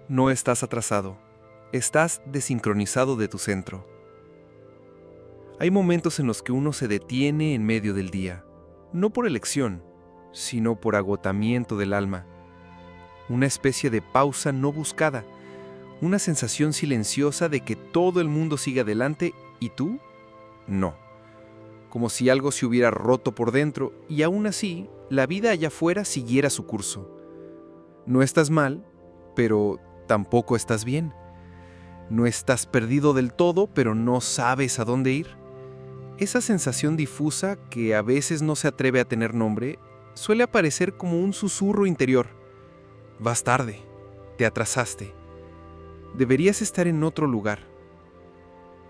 No estás atrasado, estás desincronizado de tu centro. Hay momentos en los que uno se detiene en medio del día, no por elección, sino por agotamiento del alma. Una especie de pausa no buscada, una sensación silenciosa de que todo el mundo sigue adelante y tú, no. Como si algo se hubiera roto por dentro y aún así la vida allá afuera siguiera su curso. No estás mal, pero tampoco estás bien. No estás perdido del todo, pero no sabes a dónde ir. Esa sensación difusa, que a veces no se atreve a tener nombre, suele aparecer como un susurro interior. Vas tarde, te atrasaste, deberías estar en otro lugar.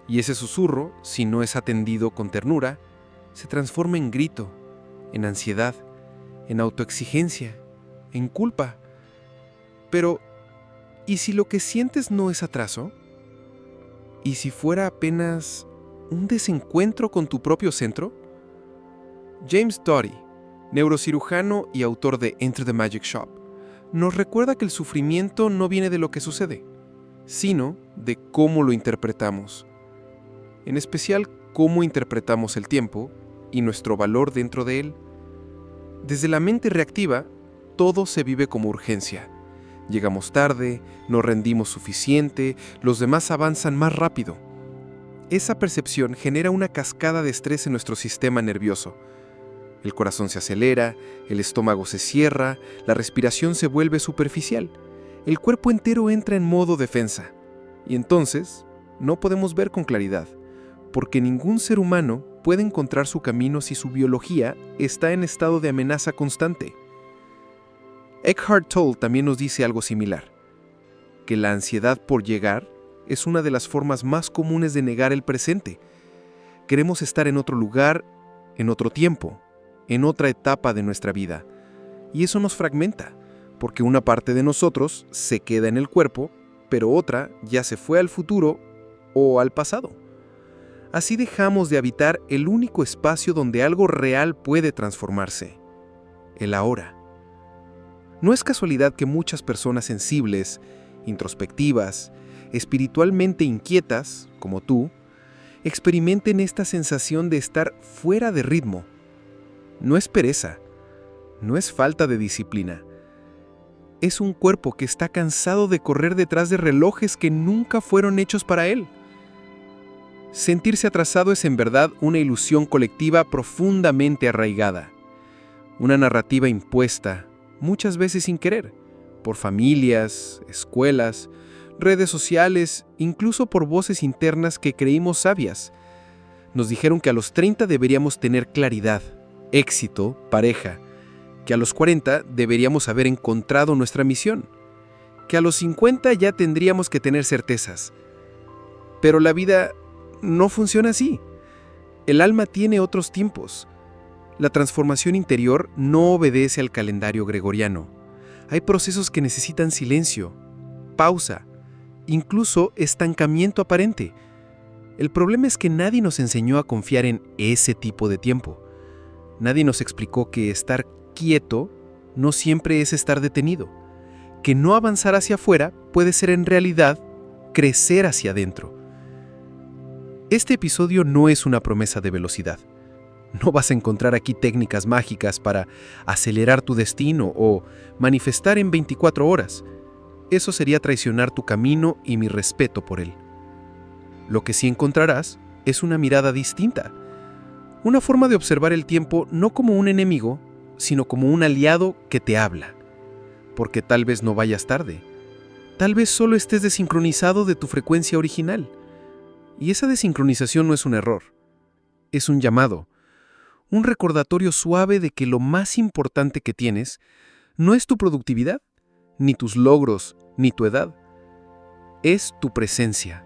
Y ese susurro, si no es atendido con ternura, se transforma en grito, en ansiedad, en autoexigencia, en culpa. Pero, ¿y si lo que sientes no es atraso? ¿Y si fuera apenas un desencuentro con tu propio centro? James Doty, neurocirujano y autor de Enter the Magic Shop, nos recuerda que el sufrimiento no viene de lo que sucede, sino de cómo lo interpretamos. En especial, cómo interpretamos el tiempo y nuestro valor dentro de él. Desde la mente reactiva, todo se vive como urgencia. Llegamos tarde, no rendimos suficiente, los demás avanzan más rápido. Esa percepción genera una cascada de estrés en nuestro sistema nervioso. El corazón se acelera, el estómago se cierra, la respiración se vuelve superficial. El cuerpo entero entra en modo defensa. Y entonces, no podemos ver con claridad, porque ningún ser humano puede encontrar su camino si su biología está en estado de amenaza constante. Eckhart Tolle también nos dice algo similar, que la ansiedad por llegar es una de las formas más comunes de negar el presente. Queremos estar en otro lugar, en otro tiempo, en otra etapa de nuestra vida. Y eso nos fragmenta, porque una parte de nosotros se queda en el cuerpo, pero otra ya se fue al futuro o al pasado. Así dejamos de habitar el único espacio donde algo real puede transformarse, el ahora. No es casualidad que muchas personas sensibles, introspectivas, espiritualmente inquietas, como tú, experimenten esta sensación de estar fuera de ritmo. No es pereza, no es falta de disciplina. Es un cuerpo que está cansado de correr detrás de relojes que nunca fueron hechos para él. Sentirse atrasado es en verdad una ilusión colectiva profundamente arraigada. Una narrativa impuesta, muchas veces sin querer, por familias, escuelas, redes sociales, incluso por voces internas que creímos sabias. Nos dijeron que a los 30 deberíamos tener claridad, éxito, pareja, que a los 40 deberíamos haber encontrado nuestra misión, que a los 50 ya tendríamos que tener certezas. Pero la vida no funciona así. El alma tiene otros tiempos. La transformación interior no obedece al calendario gregoriano. Hay procesos que necesitan silencio, pausa, incluso estancamiento aparente. El problema es que nadie nos enseñó a confiar en ese tipo de tiempo. Nadie nos explicó que estar quieto no siempre es estar detenido, que no avanzar hacia afuera puede ser en realidad crecer hacia adentro. Este episodio no es una promesa de velocidad. No vas a encontrar aquí técnicas mágicas para acelerar tu destino o manifestar en 24 horas. Eso sería traicionar tu camino y mi respeto por él. Lo que sí encontrarás es una mirada distinta, una forma de observar el tiempo no como un enemigo, sino como un aliado que te habla. Porque tal vez no vayas tarde, tal vez solo estés desincronizado de tu frecuencia original. Y esa desincronización no es un error, es un llamado. Un recordatorio suave de que lo más importante que tienes no es tu productividad, ni tus logros, ni tu edad. Es tu presencia.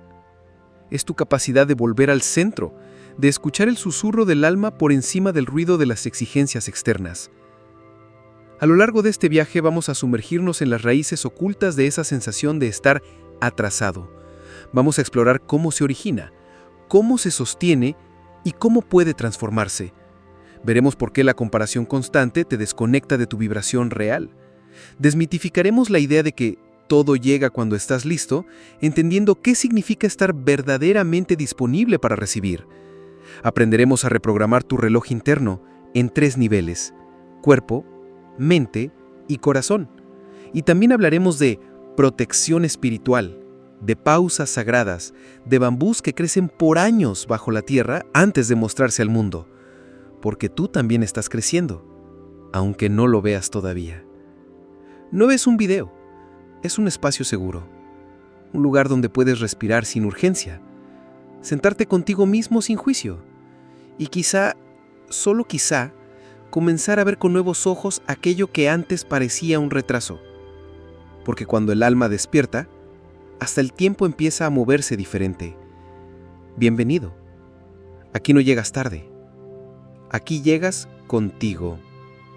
Es tu capacidad de volver al centro, de escuchar el susurro del alma por encima del ruido de las exigencias externas. A lo largo de este viaje vamos a sumergirnos en las raíces ocultas de esa sensación de estar atrasado. Vamos a explorar cómo se origina, cómo se sostiene y cómo puede transformarse. Veremos por qué la comparación constante te desconecta de tu vibración real. Desmitificaremos la idea de que todo llega cuando estás listo, entendiendo qué significa estar verdaderamente disponible para recibir. Aprenderemos a reprogramar tu reloj interno en 3 niveles: cuerpo, mente y corazón. Y también hablaremos de protección espiritual, de pausas sagradas, de bambús que crecen por años bajo la tierra antes de mostrarse al mundo. Porque tú también estás creciendo, aunque no lo veas todavía. No es un video, es un espacio seguro, un lugar donde puedes respirar sin urgencia, sentarte contigo mismo sin juicio y quizá, solo quizá, comenzar a ver con nuevos ojos aquello que antes parecía un retraso. Porque cuando el alma despierta, hasta el tiempo empieza a moverse diferente. Bienvenido. Aquí no llegas tarde. Aquí llegas contigo.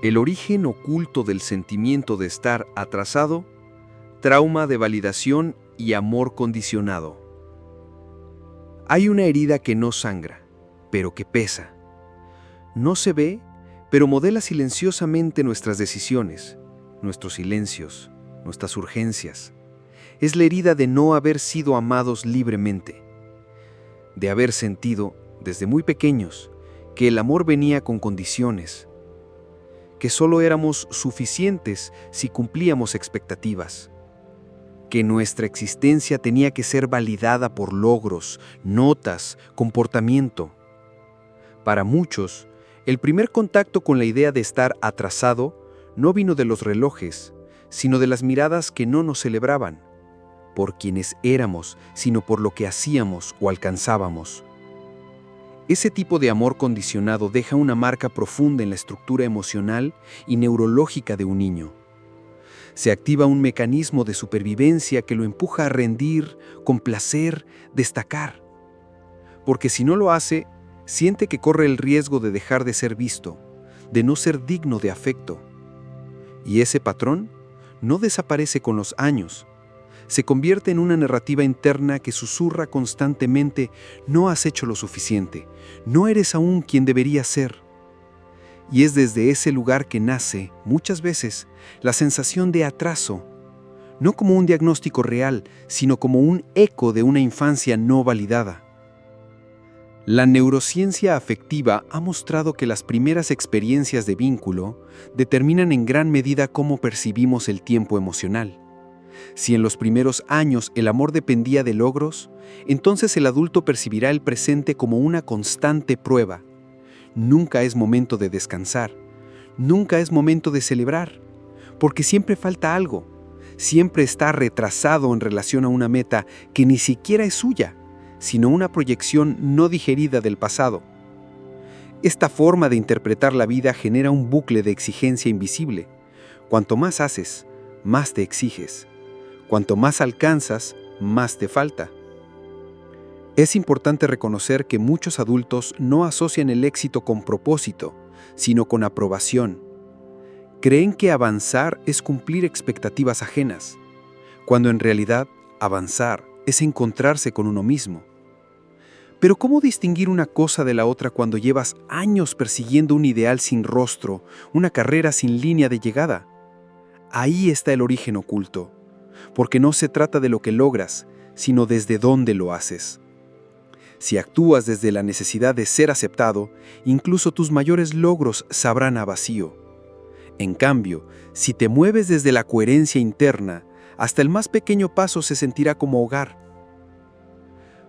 El origen oculto del sentimiento de estar atrasado, trauma de validación y amor condicionado. Hay una herida que no sangra, pero que pesa. No se ve, pero modela silenciosamente nuestras decisiones, nuestros silencios, nuestras urgencias. Es la herida de no haber sido amados libremente, de haber sentido, desde muy pequeños, que el amor venía con condiciones, que solo éramos suficientes si cumplíamos expectativas, que nuestra existencia tenía que ser validada por logros, notas, comportamiento. Para muchos, el primer contacto con la idea de estar atrasado no vino de los relojes, sino de las miradas que no nos celebraban, por quienes éramos, sino por lo que hacíamos o alcanzábamos. Ese tipo de amor condicionado deja una marca profunda en la estructura emocional y neurológica de un niño. Se activa un mecanismo de supervivencia que lo empuja a rendir, complacer, destacar. Porque si no lo hace, siente que corre el riesgo de dejar de ser visto, de no ser digno de afecto. Y ese patrón no desaparece con los años. Se convierte en una narrativa interna que susurra constantemente: no has hecho lo suficiente, no eres aún quien deberías ser. Y es desde ese lugar que nace, muchas veces, la sensación de atraso, no como un diagnóstico real, sino como un eco de una infancia no validada. La neurociencia afectiva ha mostrado que las primeras experiencias de vínculo determinan en gran medida cómo percibimos el tiempo emocional. Si en los primeros años el amor dependía de logros, entonces el adulto percibirá el presente como una constante prueba. Nunca es momento de descansar, nunca es momento de celebrar, porque siempre falta algo, siempre está retrasado en relación a una meta que ni siquiera es suya, sino una proyección no digerida del pasado. Esta forma de interpretar la vida genera un bucle de exigencia invisible. Cuanto más haces, más te exiges. Cuanto más alcanzas, más te falta. Es importante reconocer que muchos adultos no asocian el éxito con propósito, sino con aprobación. Creen que avanzar es cumplir expectativas ajenas, cuando en realidad avanzar es encontrarse con uno mismo. Pero ¿cómo distinguir una cosa de la otra cuando llevas años persiguiendo un ideal sin rostro, una carrera sin línea de llegada? Ahí está el origen oculto. Porque no se trata de lo que logras, sino desde dónde lo haces. Si actúas desde la necesidad de ser aceptado, incluso tus mayores logros sabrán a vacío. En cambio, si te mueves desde la coherencia interna, hasta el más pequeño paso se sentirá como hogar.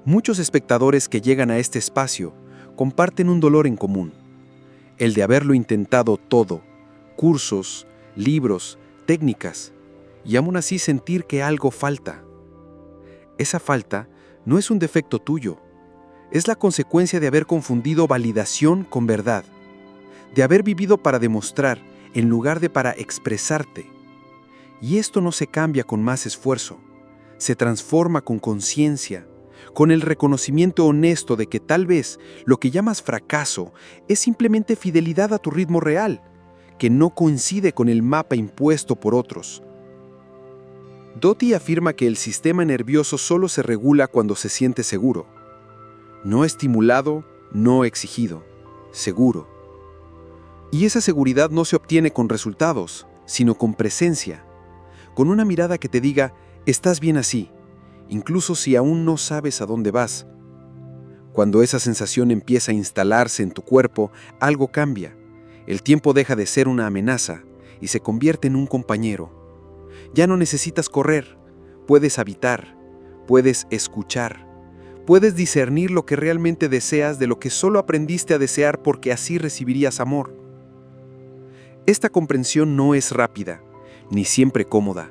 Muchos espectadores que llegan a este espacio comparten un dolor en común, el de haberlo intentado todo, cursos, libros, técnicas, y aún así sentir que algo falta. Esa falta no es un defecto tuyo, es la consecuencia de haber confundido validación con verdad, de haber vivido para demostrar en lugar de para expresarte. Y esto no se cambia con más esfuerzo, se transforma con conciencia, con el reconocimiento honesto de que tal vez lo que llamas fracaso es simplemente fidelidad a tu ritmo real, que no coincide con el mapa impuesto por otros. Doty afirma que el sistema nervioso solo se regula cuando se siente seguro. No estimulado, no exigido, seguro. Y esa seguridad no se obtiene con resultados, sino con presencia, con una mirada que te diga: Estás bien así, incluso si aún no sabes a dónde vas. Cuando esa sensación empieza a instalarse en tu cuerpo, algo cambia. El tiempo deja de ser una amenaza y se convierte en un compañero. Ya no necesitas correr, puedes habitar, puedes escuchar, puedes discernir lo que realmente deseas de lo que solo aprendiste a desear porque así recibirías amor. Esta comprensión no es rápida, ni siempre cómoda,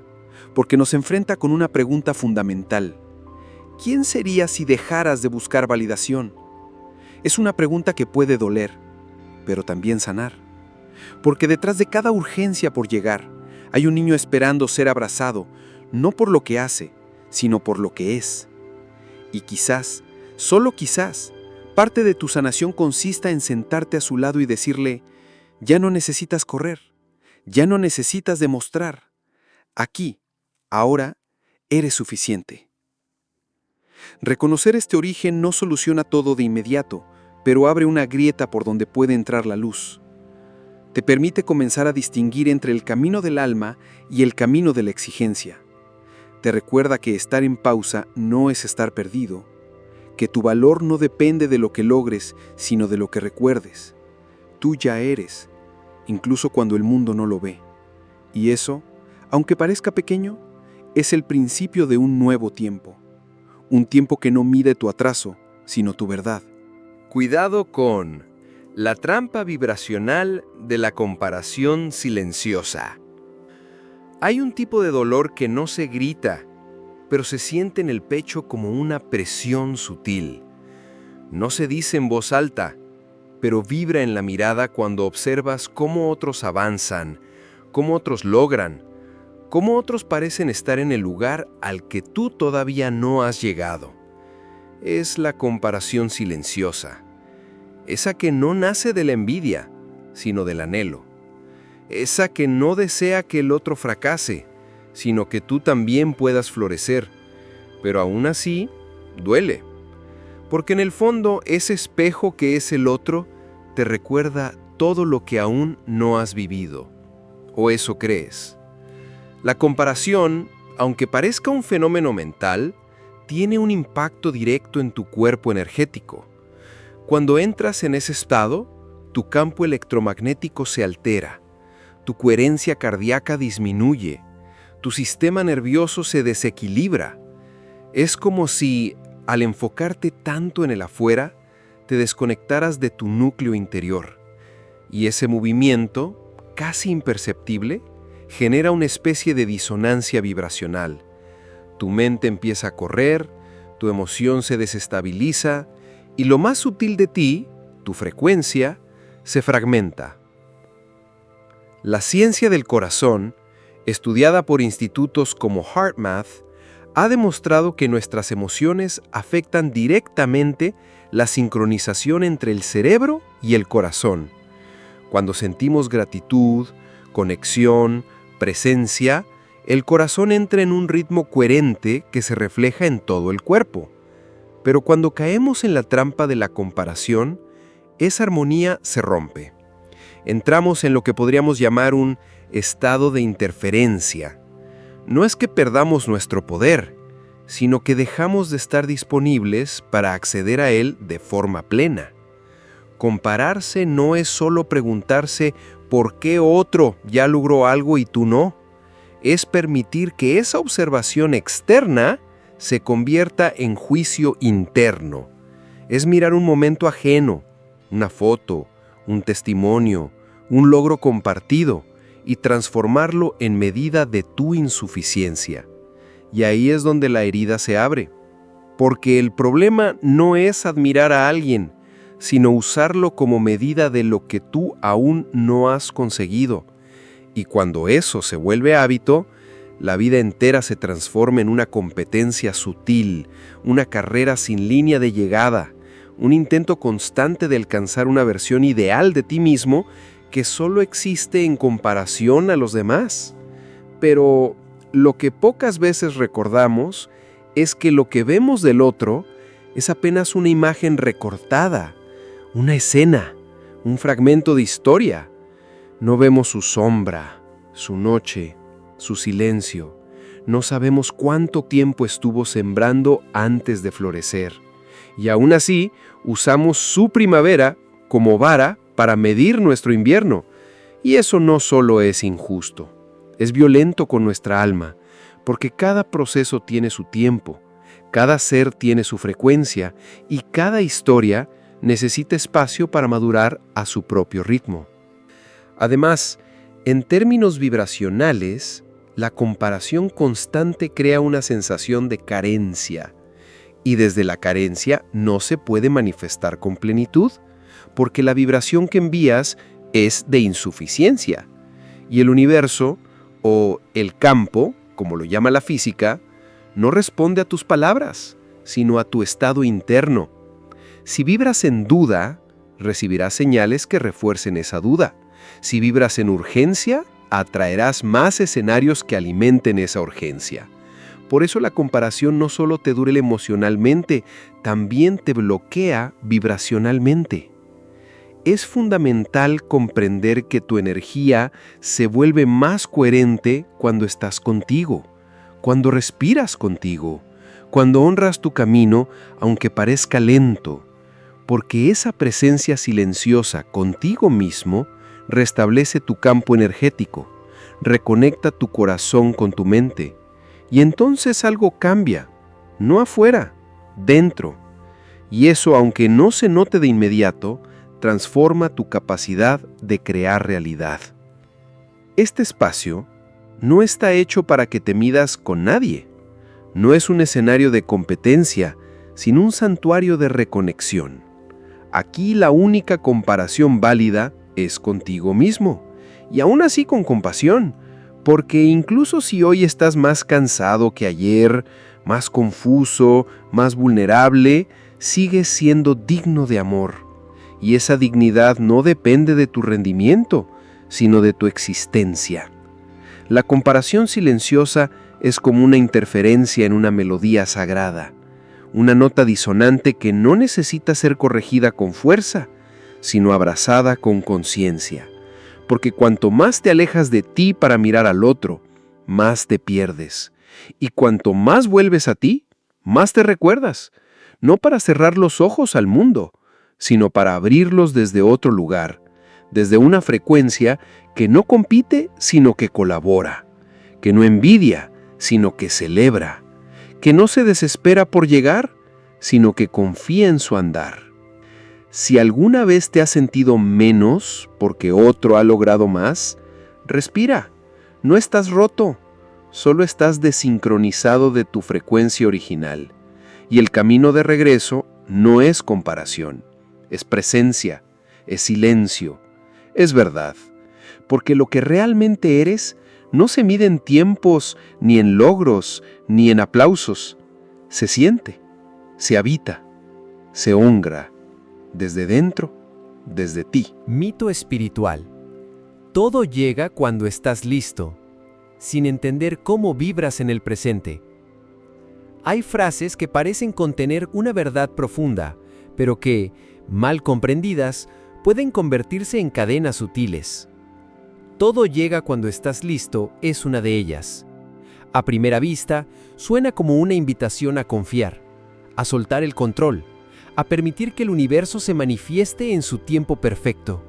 porque nos enfrenta con una pregunta fundamental. ¿Quién serías si dejaras de buscar validación? Es una pregunta que puede doler, pero también sanar. Porque detrás de cada urgencia por llegar, hay un niño esperando ser abrazado, no por lo que hace, sino por lo que es. Y quizás, solo quizás, parte de tu sanación consista en sentarte a su lado y decirle, ya no necesitas correr, ya no necesitas demostrar. Aquí, ahora, eres suficiente. Reconocer este origen no soluciona todo de inmediato, pero abre una grieta por donde puede entrar la luz. Te permite comenzar a distinguir entre el camino del alma y el camino de la exigencia. Te recuerda que estar en pausa no es estar perdido, que tu valor no depende de lo que logres, sino de lo que recuerdes. Tú ya eres, incluso cuando el mundo no lo ve. Y eso, aunque parezca pequeño, es el principio de un nuevo tiempo. Un tiempo que no mide tu atraso, sino tu verdad. Cuidado con la trampa vibracional de la comparación silenciosa. Hay un tipo de dolor que no se grita, pero se siente en el pecho como una presión sutil. No se dice en voz alta, pero vibra en la mirada cuando observas cómo otros avanzan, cómo otros logran, cómo otros parecen estar en el lugar al que tú todavía no has llegado. Es la comparación silenciosa, esa que no nace de la envidia, sino del anhelo. Esa que no desea que el otro fracase, sino que tú también puedas florecer. Pero aún así, duele. Porque en el fondo, ese espejo que es el otro te recuerda todo lo que aún no has vivido. ¿O eso crees? La comparación, aunque parezca un fenómeno mental, tiene un impacto directo en tu cuerpo energético. Cuando entras en ese estado, tu campo electromagnético se altera, tu coherencia cardíaca disminuye, tu sistema nervioso se desequilibra. Es como si, al enfocarte tanto en el afuera, te desconectaras de tu núcleo interior. Y ese movimiento, casi imperceptible, genera una especie de disonancia vibracional. Tu mente empieza a correr, tu emoción se desestabiliza y lo más sutil de ti, tu frecuencia, se fragmenta. La ciencia del corazón, estudiada por institutos como HeartMath, ha demostrado que nuestras emociones afectan directamente la sincronización entre el cerebro y el corazón. Cuando sentimos gratitud, conexión, presencia, el corazón entra en un ritmo coherente que se refleja en todo el cuerpo. Pero cuando caemos en la trampa de la comparación, esa armonía se rompe. Entramos en lo que podríamos llamar un estado de interferencia. No es que perdamos nuestro poder, sino que dejamos de estar disponibles para acceder a él de forma plena. Compararse no es solo preguntarse por qué otro ya logró algo y tú no. Es permitir que esa observación externa se convierta en juicio interno. Es mirar un momento ajeno, una foto, un testimonio, un logro compartido y transformarlo en medida de tu insuficiencia. Y ahí es donde la herida se abre. Porque el problema no es admirar a alguien, sino usarlo como medida de lo que tú aún no has conseguido. Y cuando eso se vuelve hábito, la vida entera se transforma en una competencia sutil, una carrera sin línea de llegada, un intento constante de alcanzar una versión ideal de ti mismo que solo existe en comparación a los demás. Pero lo que pocas veces recordamos es que lo que vemos del otro es apenas una imagen recortada, una escena, un fragmento de historia. No vemos su sombra, su noche, su silencio. no sabemos cuánto tiempo estuvo sembrando antes de florecer. Y aún así, usamos su primavera como vara para medir nuestro invierno. Y eso no solo es injusto, es violento con nuestra alma, porque cada proceso tiene su tiempo, cada ser tiene su frecuencia y cada historia necesita espacio para madurar a su propio ritmo. Además, en términos vibracionales, la comparación constante crea una sensación de carencia, y desde la carencia no se puede manifestar con plenitud, porque la vibración que envías es de insuficiencia, y el universo, o el campo, como lo llama la física, no responde a tus palabras, sino a tu estado interno. Si vibras en duda, recibirás señales que refuercen esa duda. Si vibras en urgencia, atraerás más escenarios que alimenten esa urgencia. Por eso la comparación no solo te duele emocionalmente, también te bloquea vibracionalmente. Es fundamental comprender que tu energía se vuelve más coherente cuando estás contigo, cuando respiras contigo, cuando honras tu camino, aunque parezca lento, porque esa presencia silenciosa contigo mismo restablece tu campo energético, reconecta tu corazón con tu mente, y entonces algo cambia, no afuera, dentro. Y eso, aunque no se note de inmediato, transforma tu capacidad de crear realidad. Este espacio no está hecho para que te midas con nadie. No es un escenario de competencia, sino un santuario de reconexión. Aquí la única comparación válida es contigo mismo, y aún así con compasión, porque incluso si hoy estás más cansado que ayer, más confuso, más vulnerable, sigues siendo digno de amor. Y esa dignidad no depende de tu rendimiento, sino de tu existencia. La comparación silenciosa es como una interferencia en una melodía sagrada, una nota disonante que no necesita ser corregida con fuerza, sino abrazada con conciencia. Porque cuanto más te alejas de ti para mirar al otro, más te pierdes. Y cuanto más vuelves a ti, más te recuerdas, no para cerrar los ojos al mundo, sino para abrirlos desde otro lugar, desde una frecuencia que no compite, sino que colabora, que no envidia, sino que celebra, que no se desespera por llegar, sino que confía en su andar. Si alguna vez te has sentido menos porque otro ha logrado más, respira, no estás roto, solo estás desincronizado de tu frecuencia original, y el camino de regreso no es comparación. Es presencia, es silencio, es verdad, porque lo que realmente eres no se mide en tiempos, ni en logros, ni en aplausos. Se siente, se habita, se honra, desde dentro, desde ti. Mito espiritual. Todo llega cuando estás listo, sin entender cómo vibras en el presente. Hay frases que parecen contener una verdad profunda, pero que, mal comprendidas, pueden convertirse en cadenas sutiles. Todo llega cuando estás listo es una de ellas. A primera vista, suena como una invitación a confiar, a soltar el control, a permitir que el universo se manifieste en su tiempo perfecto.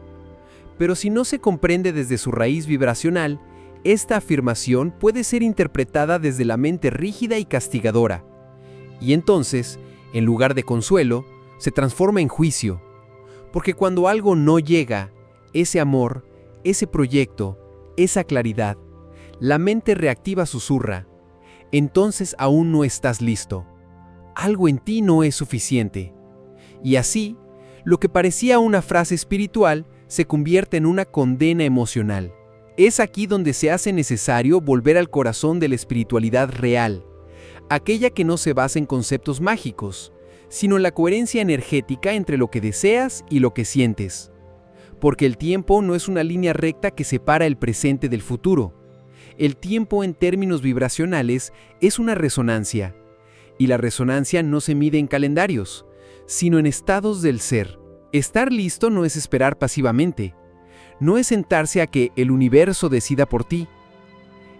Pero si no se comprende desde su raíz vibracional, esta afirmación puede ser interpretada desde la mente rígida y castigadora. Y entonces, en lugar de consuelo, se transforma en juicio, porque cuando algo no llega, ese amor, ese proyecto, esa claridad, la mente reactiva susurra, entonces aún no estás listo, algo en ti no es suficiente. Y así, lo que parecía una frase espiritual se convierte en una condena emocional. Es aquí donde se hace necesario volver al corazón de la espiritualidad real, aquella que no se basa en conceptos mágicos, sino en la coherencia energética entre lo que deseas y lo que sientes. Porque el tiempo no es una línea recta que separa el presente del futuro. El tiempo en términos vibracionales es una resonancia, y la resonancia no se mide en calendarios, sino en estados del ser. Estar listo no es esperar pasivamente, no es sentarse a que el universo decida por ti.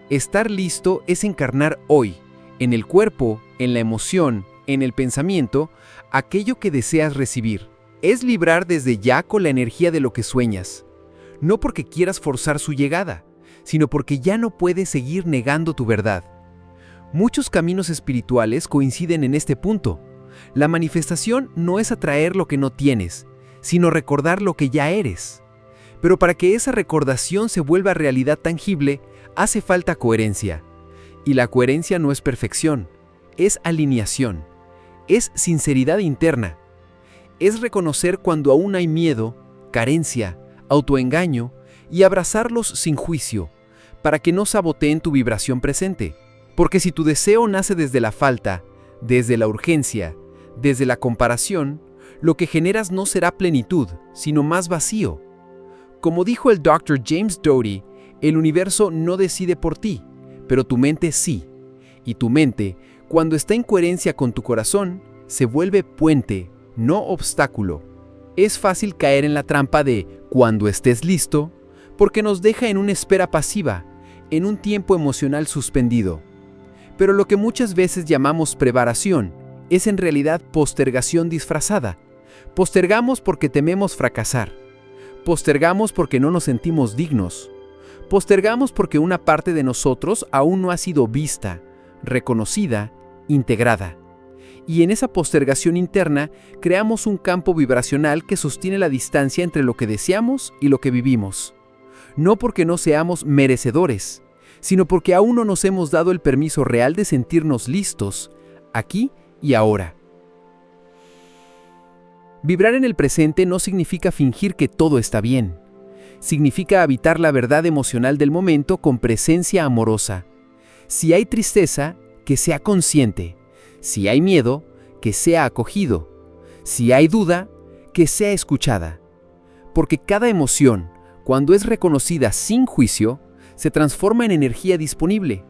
Estar listo es encarnar hoy, en el cuerpo, en la emoción, en el pensamiento, aquello que deseas recibir. Es vibrar desde ya con la energía de lo que sueñas. No porque quieras forzar su llegada, sino porque ya no puedes seguir negando tu verdad. Muchos caminos espirituales coinciden en este punto. La manifestación no es atraer lo que no tienes, sino recordar lo que ya eres. Pero para que esa recordación se vuelva realidad tangible, hace falta coherencia. Y la coherencia no es perfección, es alineación, es sinceridad interna. Es reconocer cuando aún hay miedo, carencia, autoengaño y abrazarlos sin juicio, para que no saboteen tu vibración presente. Porque si tu deseo nace desde la falta, desde la urgencia, desde la comparación, lo que generas no será plenitud, sino más vacío. Como dijo el Dr. James Doty, el universo no decide por ti, pero tu mente sí. Y tu mente, cuando está en coherencia con tu corazón, se vuelve puente, no obstáculo. Es fácil caer en la trampa de cuando estés listo, porque nos deja en una espera pasiva, en un tiempo emocional suspendido. Pero lo que muchas veces llamamos preparación es en realidad postergación disfrazada. Postergamos porque tememos fracasar. Postergamos porque no nos sentimos dignos. Postergamos porque una parte de nosotros aún no ha sido vista, reconocida, integrada. Y en esa postergación interna creamos un campo vibracional que sostiene la distancia entre lo que deseamos y lo que vivimos. No porque no seamos merecedores, sino porque aún no nos hemos dado el permiso real de sentirnos listos, aquí y ahora. Vibrar en el presente no significa fingir que todo está bien. Significa habitar la verdad emocional del momento con presencia amorosa. Si hay tristeza, que sea consciente. Si hay miedo, que sea acogido. Si hay duda, que sea escuchada. Porque cada emoción, cuando es reconocida sin juicio, se transforma en energía disponible.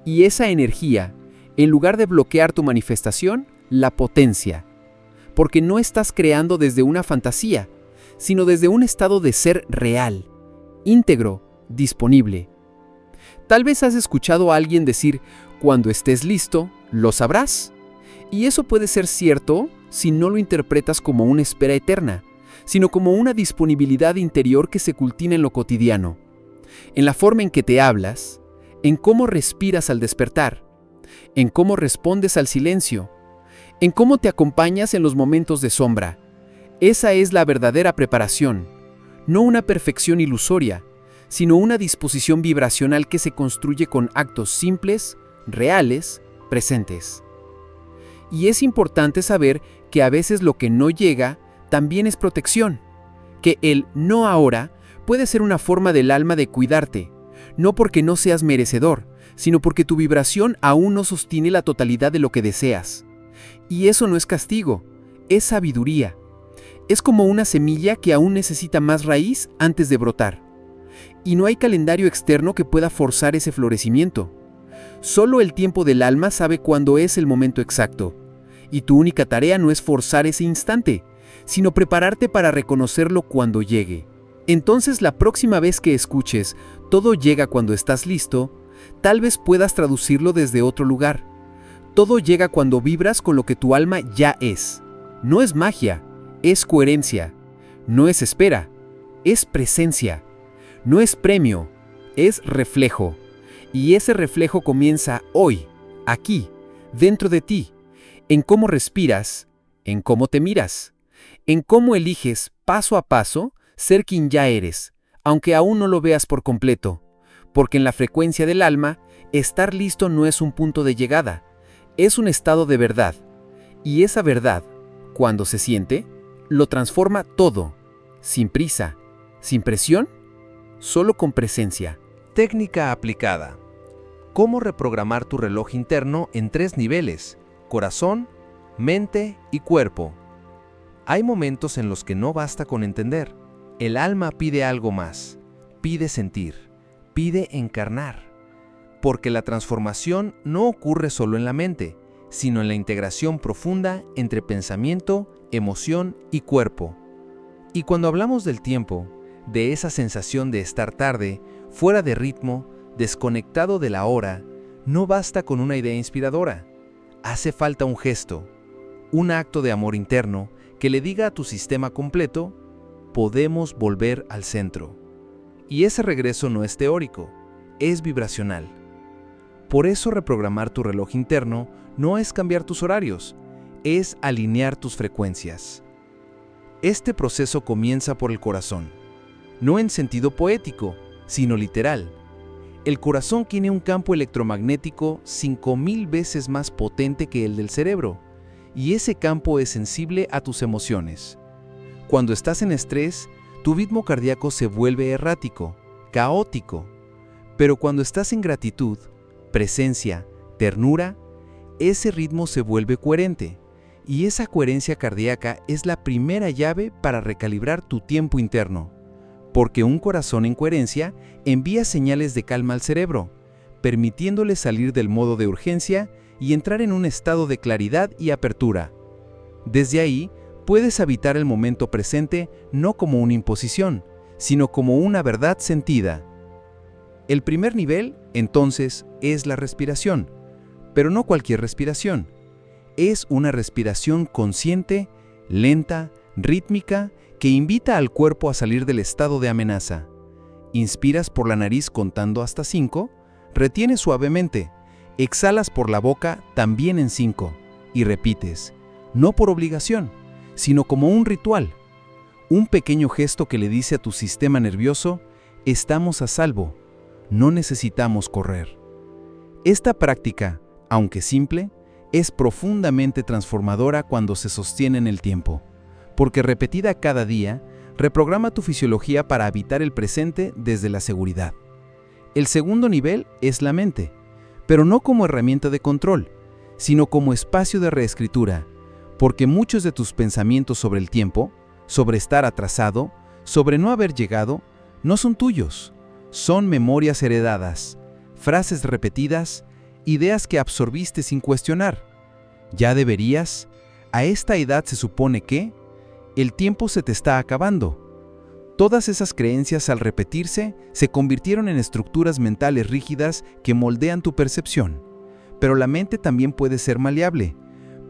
Y esa energía, en lugar de bloquear tu manifestación, la potencia. Porque no estás creando desde una fantasía, sino desde un estado de ser real, íntegro, disponible. Tal vez has escuchado a alguien decir, cuando estés listo, lo sabrás. Y eso puede ser cierto si no lo interpretas como una espera eterna, sino como una disponibilidad interior que se cultiva en lo cotidiano, en la forma en que te hablas, en cómo respiras al despertar, en cómo respondes al silencio, en cómo te acompañas en los momentos de sombra. Esa es la verdadera preparación, no una perfección ilusoria, sino una disposición vibracional que se construye con actos simples, reales, presentes. Y es importante saber que a veces lo que no llega también es protección, que el no ahora puede ser una forma del alma de cuidarte, no porque no seas merecedor, sino porque tu vibración aún no sostiene la totalidad de lo que deseas. Y eso no es castigo, es sabiduría. Es como una semilla que aún necesita más raíz antes de brotar. Y no hay calendario externo que pueda forzar ese florecimiento. Solo el tiempo del alma sabe cuándo es el momento exacto. Y tu única tarea no es forzar ese instante, sino prepararte para reconocerlo cuando llegue. Entonces la próxima vez que escuches "todo llega cuando estás listo", tal vez puedas traducirlo desde otro lugar. Todo llega cuando vibras con lo que tu alma ya es. No es magia, es coherencia. No es espera, es presencia. No es premio, es reflejo. Y ese reflejo comienza hoy, aquí, dentro de ti, en cómo respiras, en cómo te miras, en cómo eliges paso a paso ser quien ya eres, aunque aún no lo veas por completo, porque en la frecuencia del alma, estar listo no es un punto de llegada, es un estado de verdad, y esa verdad, cuando se siente, lo transforma todo, sin prisa, sin presión, solo con presencia. Técnica aplicada. ¿Cómo reprogramar tu reloj interno en 3 niveles? Corazón, mente y cuerpo. Hay momentos en los que no basta con entender. El alma pide algo más, pide sentir, pide encarnar. Porque la transformación no ocurre solo en la mente, sino en la integración profunda entre pensamiento, emoción y cuerpo. Y cuando hablamos del tiempo, de esa sensación de estar tarde, fuera de ritmo, desconectado de la hora, no basta con una idea inspiradora. Hace falta un gesto, un acto de amor interno que le diga a tu sistema completo: podemos volver al centro. Y ese regreso no es teórico, es vibracional. Por eso reprogramar tu reloj interno no es cambiar tus horarios, es alinear tus frecuencias. Este proceso comienza por el corazón, no en sentido poético, sino literal. El corazón tiene un campo electromagnético 5000 veces más potente que el del cerebro, y ese campo es sensible a tus emociones. Cuando estás en estrés, tu ritmo cardíaco se vuelve errático, caótico. Pero cuando estás en gratitud, presencia, ternura, ese ritmo se vuelve coherente. Y esa coherencia cardíaca es la primera llave para recalibrar tu tiempo interno. Porque un corazón en coherencia envía señales de calma al cerebro, permitiéndole salir del modo de urgencia y entrar en un estado de claridad y apertura. Desde ahí, puedes habitar el momento presente no como una imposición, sino como una verdad sentida. El primer nivel, entonces, es la respiración, pero no cualquier respiración. Es una respiración consciente, lenta, rítmica, que invita al cuerpo a salir del estado de amenaza. Inspiras por la nariz contando hasta 5, retienes suavemente, exhalas por la boca también en 5 y repites, no por obligación, sino como un ritual. Un pequeño gesto que le dice a tu sistema nervioso: estamos a salvo, no necesitamos correr. Esta práctica, aunque simple, es profundamente transformadora cuando se sostiene en el tiempo, porque repetida cada día, reprograma tu fisiología para habitar el presente desde la seguridad. El segundo nivel es la mente, pero no como herramienta de control, sino como espacio de reescritura, porque muchos de tus pensamientos sobre el tiempo, sobre estar atrasado, sobre no haber llegado, no son tuyos, son memorias heredadas, frases repetidas, ideas que absorbiste sin cuestionar. Ya deberías, a esta edad se supone que, el tiempo se te está acabando. Todas esas creencias al repetirse se convirtieron en estructuras mentales rígidas que moldean tu percepción. Pero la mente también puede ser maleable,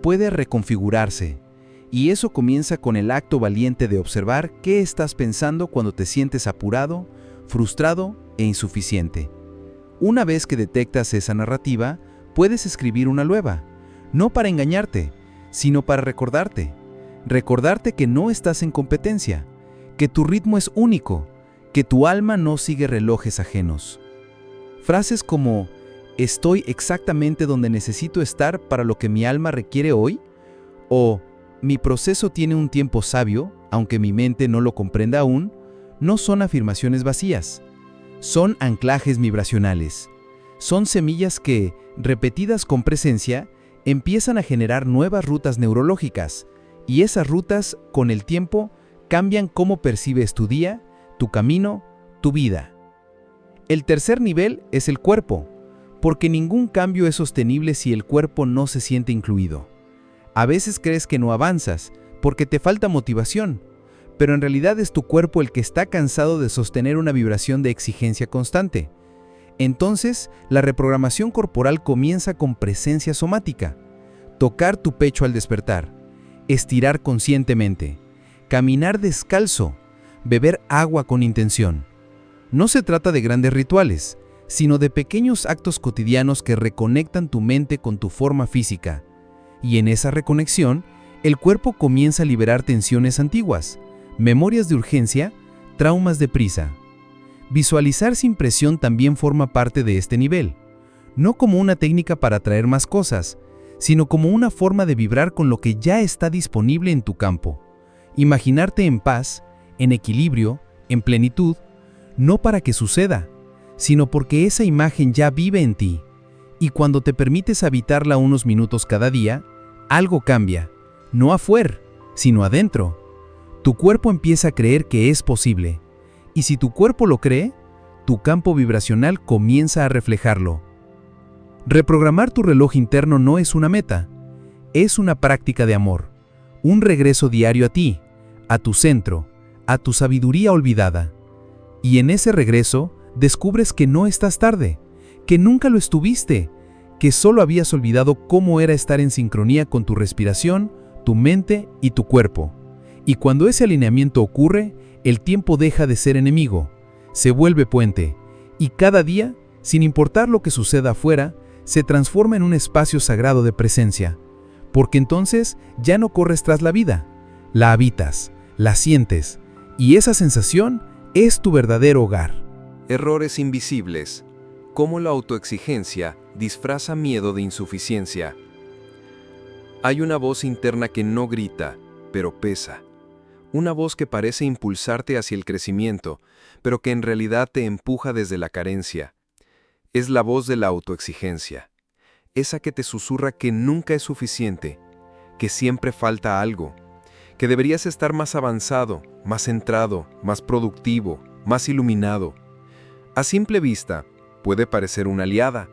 puede reconfigurarse, y eso comienza con el acto valiente de observar qué estás pensando cuando te sientes apurado, frustrado e insuficiente. Una vez que detectas esa narrativa, puedes escribir una nueva, no para engañarte, sino para recordarte. Recordarte que no estás en competencia, que tu ritmo es único, que tu alma no sigue relojes ajenos. Frases como «estoy exactamente donde necesito estar para lo que mi alma requiere hoy» o «mi proceso tiene un tiempo sabio, aunque mi mente no lo comprenda aún», no son afirmaciones vacías. Son anclajes vibracionales. Son semillas que, repetidas con presencia, empiezan a generar nuevas rutas neurológicas, y esas rutas, con el tiempo, cambian cómo percibes tu día, tu camino, tu vida. El tercer nivel es el cuerpo, porque ningún cambio es sostenible si el cuerpo no se siente incluido. A veces crees que no avanzas, porque te falta motivación, pero en realidad es tu cuerpo el que está cansado de sostener una vibración de exigencia constante. Entonces, la reprogramación corporal comienza con presencia somática. Tocar tu pecho al despertar, estirar conscientemente, caminar descalzo, beber agua con intención. No se trata de grandes rituales, sino de pequeños actos cotidianos que reconectan tu mente con tu forma física. Y en esa reconexión, el cuerpo comienza a liberar tensiones antiguas, memorias de urgencia, traumas de prisa. Visualizar sin presión también forma parte de este nivel, no como una técnica para atraer más cosas, sino como una forma de vibrar con lo que ya está disponible en tu campo. Imaginarte en paz, en equilibrio, en plenitud, no para que suceda, sino porque esa imagen ya vive en ti. Y cuando te permites habitarla unos minutos cada día, algo cambia, no afuera, sino adentro. Tu cuerpo empieza a creer que es posible. Y si tu cuerpo lo cree, tu campo vibracional comienza a reflejarlo. Reprogramar tu reloj interno no es una meta, es una práctica de amor, un regreso diario a ti, a tu centro, a tu sabiduría olvidada. Y en ese regreso, descubres que no estás tarde, que nunca lo estuviste, que solo habías olvidado cómo era estar en sincronía con tu respiración, tu mente y tu cuerpo. Y cuando ese alineamiento ocurre, el tiempo deja de ser enemigo, se vuelve puente, y cada día, sin importar lo que suceda afuera, se transforma en un espacio sagrado de presencia. Porque entonces ya no corres tras la vida, la habitas, la sientes, y esa sensación es tu verdadero hogar. Errores invisibles. Cómo la autoexigencia disfraza miedo de insuficiencia. Hay una voz interna que no grita, pero pesa. Una voz que parece impulsarte hacia el crecimiento, pero que en realidad te empuja desde la carencia. Es la voz de la autoexigencia. Esa que te susurra que nunca es suficiente, que siempre falta algo, que deberías estar más avanzado, más centrado, más productivo, más iluminado. A simple vista, puede parecer una aliada,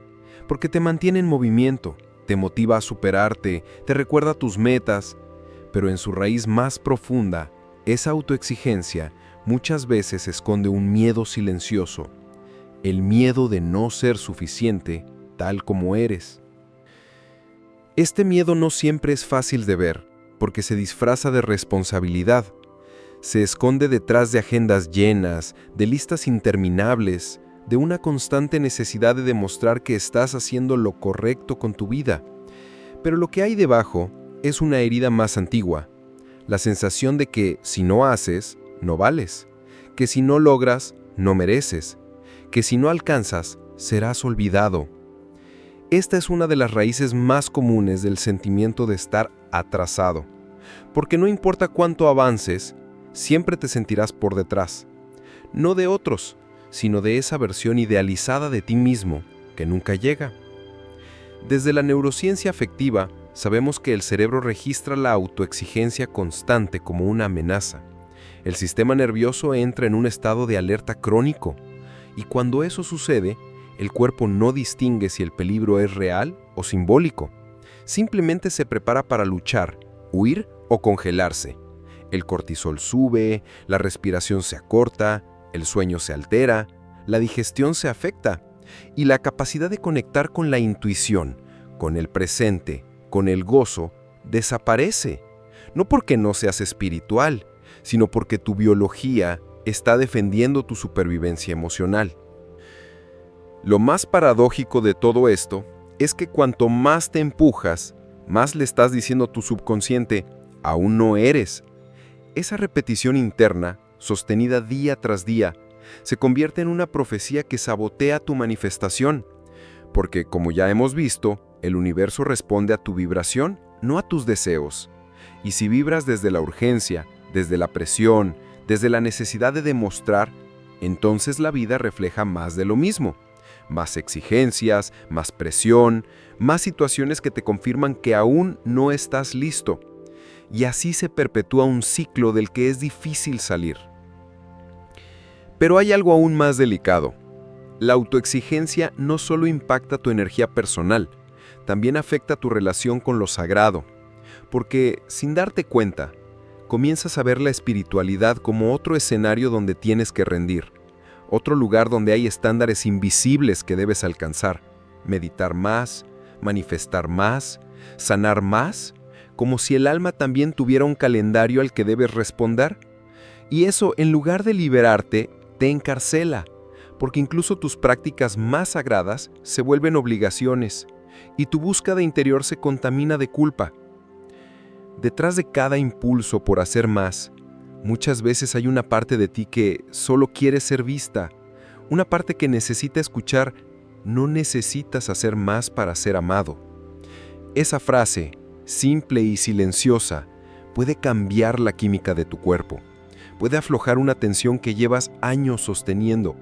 porque te mantiene en movimiento, te motiva a superarte, te recuerda tus metas, pero en su raíz más profunda, esa autoexigencia muchas veces esconde un miedo silencioso, el miedo de no ser suficiente tal como eres. Este miedo no siempre es fácil de ver, porque se disfraza de responsabilidad. Se esconde detrás de agendas llenas, de listas interminables, de una constante necesidad de demostrar que estás haciendo lo correcto con tu vida. Pero lo que hay debajo es una herida más antigua, la sensación de que si no haces, no vales, que si no logras, no mereces, que si no alcanzas, serás olvidado. Esta es una de las raíces más comunes del sentimiento de estar atrasado, porque no importa cuánto avances, siempre te sentirás por detrás, no de otros, sino de esa versión idealizada de ti mismo que nunca llega. Desde la neurociencia afectiva, sabemos que el cerebro registra la autoexigencia constante como una amenaza. El sistema nervioso entra en un estado de alerta crónico, y cuando eso sucede, el cuerpo no distingue si el peligro es real o simbólico. Simplemente se prepara para luchar, huir o congelarse. El cortisol sube, la respiración se acorta, el sueño se altera, la digestión se afecta y la capacidad de conectar con la intuición, con el presente, con el gozo, desaparece. No porque no seas espiritual, sino porque tu biología está defendiendo tu supervivencia emocional. Lo más paradójico de todo esto es que cuanto más te empujas, más le estás diciendo a tu subconsciente, aún no eres. Esa repetición interna, sostenida día tras día, se convierte en una profecía que sabotea tu manifestación, porque, como ya hemos visto, el universo responde a tu vibración, no a tus deseos. Y si vibras desde la urgencia, desde la presión, desde la necesidad de demostrar, entonces la vida refleja más de lo mismo. Más exigencias, más presión, más situaciones que te confirman que aún no estás listo. Y así se perpetúa un ciclo del que es difícil salir. Pero hay algo aún más delicado. La autoexigencia no solo impacta tu energía personal, también afecta tu relación con lo sagrado. Porque, sin darte cuenta, comienzas a ver la espiritualidad como otro escenario donde tienes que rendir. Otro lugar donde hay estándares invisibles que debes alcanzar, meditar más, manifestar más, sanar más, como si el alma también tuviera un calendario al que debes responder. Y eso, en lugar de liberarte, te encarcela, porque incluso tus prácticas más sagradas se vuelven obligaciones, y tu búsqueda interior se contamina de culpa. Detrás de cada impulso por hacer más, muchas veces hay una parte de ti que solo quiere ser vista, una parte que necesita escuchar, no necesitas hacer más para ser amado. Esa frase, simple y silenciosa, puede cambiar la química de tu cuerpo, puede aflojar una tensión que llevas años sosteniendo,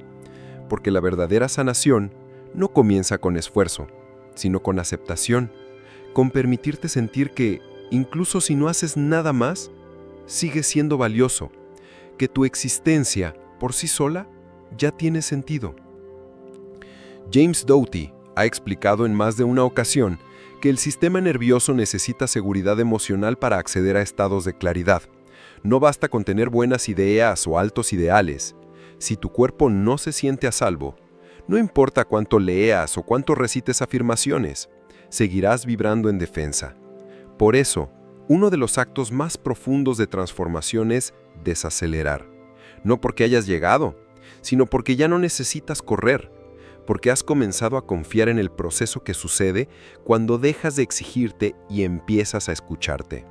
porque la verdadera sanación no comienza con esfuerzo, sino con aceptación, con permitirte sentir que, incluso si no haces nada más, sigue siendo valioso, que tu existencia, por sí sola, ya tiene sentido. James Doty ha explicado en más de una ocasión que el sistema nervioso necesita seguridad emocional para acceder a estados de claridad. No basta con tener buenas ideas o altos ideales. Si tu cuerpo no se siente a salvo, no importa cuánto leas o cuánto recites afirmaciones, seguirás vibrando en defensa. Por eso, uno de los actos más profundos de transformación es desacelerar. No porque hayas llegado, sino porque ya no necesitas correr, porque has comenzado a confiar en el proceso que sucede cuando dejas de exigirte y empiezas a escucharte.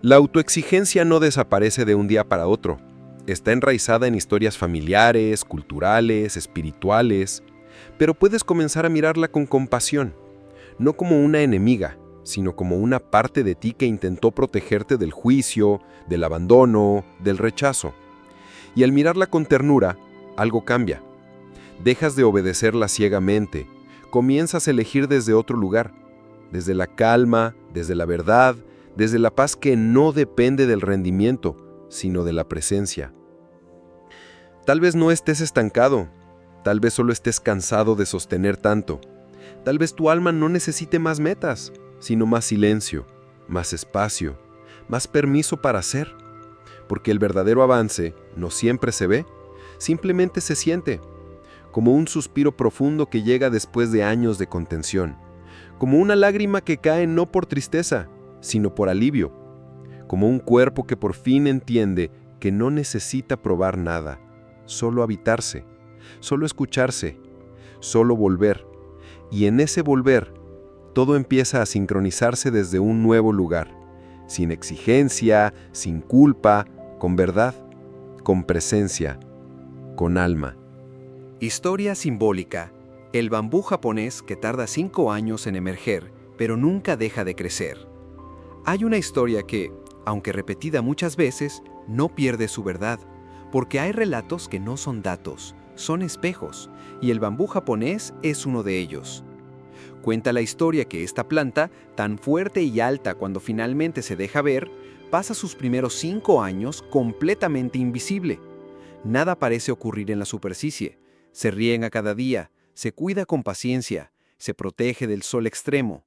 La autoexigencia no desaparece de un día para otro. Está enraizada en historias familiares, culturales, espirituales, pero puedes comenzar a mirarla con compasión, no como una enemiga, sino como una parte de ti que intentó protegerte del juicio, del abandono, del rechazo. Y al mirarla con ternura, algo cambia. Dejas de obedecerla ciegamente, comienzas a elegir desde otro lugar, desde la calma, desde la verdad, desde la paz que no depende del rendimiento, sino de la presencia. Tal vez no estés estancado, tal vez solo estés cansado de sostener tanto. Tal vez tu alma no necesite más metas, sino más silencio, más espacio, más permiso para ser. Porque el verdadero avance no siempre se ve, simplemente se siente, como un suspiro profundo que llega después de años de contención, como una lágrima que cae no por tristeza, sino por alivio, como un cuerpo que por fin entiende que no necesita probar nada, solo habitarse, solo escucharse, solo volver. Y en ese volver, todo empieza a sincronizarse desde un nuevo lugar, sin exigencia, sin culpa, con verdad, con presencia, con alma. Historia simbólica. El bambú japonés que tarda 5 años en emerger, pero nunca deja de crecer. Hay una historia que, aunque repetida muchas veces, no pierde su verdad, porque hay relatos que no son datos, son espejos, y el bambú japonés es uno de ellos. Cuenta la historia que esta planta, tan fuerte y alta cuando finalmente se deja ver, pasa sus primeros 5 años completamente invisible. Nada parece ocurrir en la superficie. Se riega cada día, se cuida con paciencia, se protege del sol extremo.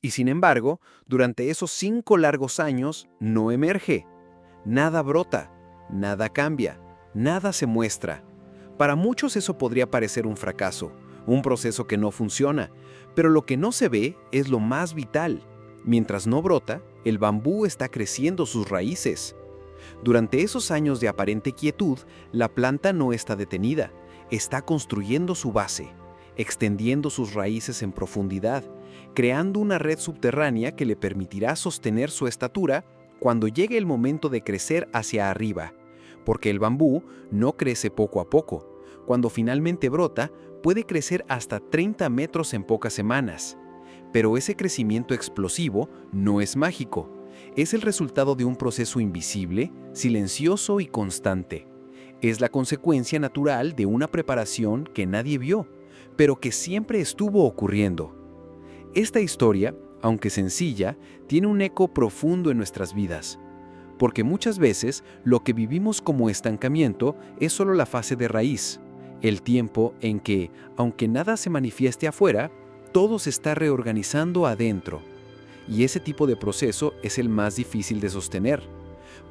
Y sin embargo, durante esos 5 largos años no emerge. Nada brota, nada cambia, nada se muestra. Para muchos eso podría parecer un fracaso, un proceso que no funciona, pero lo que no se ve es lo más vital. Mientras no brota, el bambú está creciendo sus raíces. Durante esos años de aparente quietud, la planta no está detenida, está construyendo su base, extendiendo sus raíces en profundidad, creando una red subterránea que le permitirá sostener su estatura cuando llegue el momento de crecer hacia arriba, porque el bambú no crece poco a poco. Cuando finalmente brota, puede crecer hasta 30 metros en pocas semanas. Pero ese crecimiento explosivo no es mágico, es el resultado de un proceso invisible, silencioso y constante. Es la consecuencia natural de una preparación que nadie vio, pero que siempre estuvo ocurriendo. Esta historia, aunque sencilla, tiene un eco profundo en nuestras vidas, porque muchas veces lo que vivimos como estancamiento es solo la fase de raíz, el tiempo en que, aunque nada se manifieste afuera, todo se está reorganizando adentro. Y ese tipo de proceso es el más difícil de sostener,